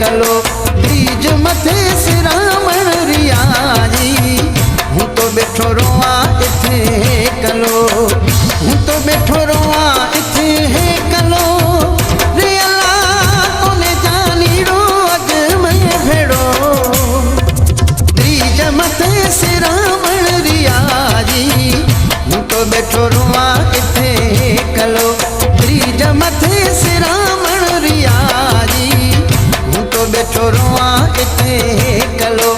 कलो ब्रिज मथे सिरामण रियाजी हूँ तो बैठो रोआ इथे कलो हूँ तो बैठो रोआ इथे कलो रे अल्लाह तूने जानी रो अज मैं भेड़ो ब्रिज मथे सिरामण रियाजी हूँ तो बैठो रोआ इथे कलो ब्रिज मथे सिरामण रियाजी हूँ तो बैठो रोआ इथे कलो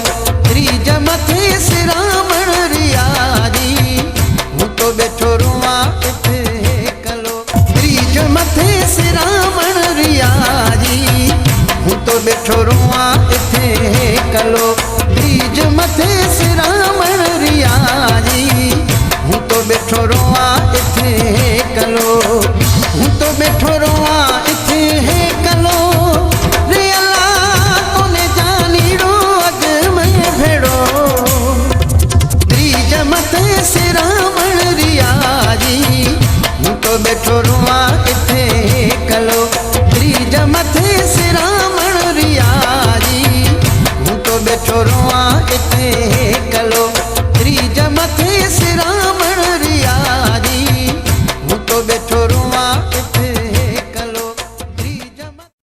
ब्रिज मथे सिरामण रियाजी हूँ तो बैठो रोआ इथे कलो ब्रिज मथे सिरामण रियाजी हूँ तो बैठो रोआ इथे कलो ब्रिज मथे सिरामण रियाजी हूँ तो बैठो रोआ इथे कलो हूँ तो बैठो रोआ इथे कलो रे अल्लाह तूने जानी रो अज मैं भेड़ो ब्रिज मथे सिरामण रियाजी हूँ तो बैठो रोआ इथे कलो ब्रिज मथे सिरामण रियाजी हूँ तो बैठो रोआ इथे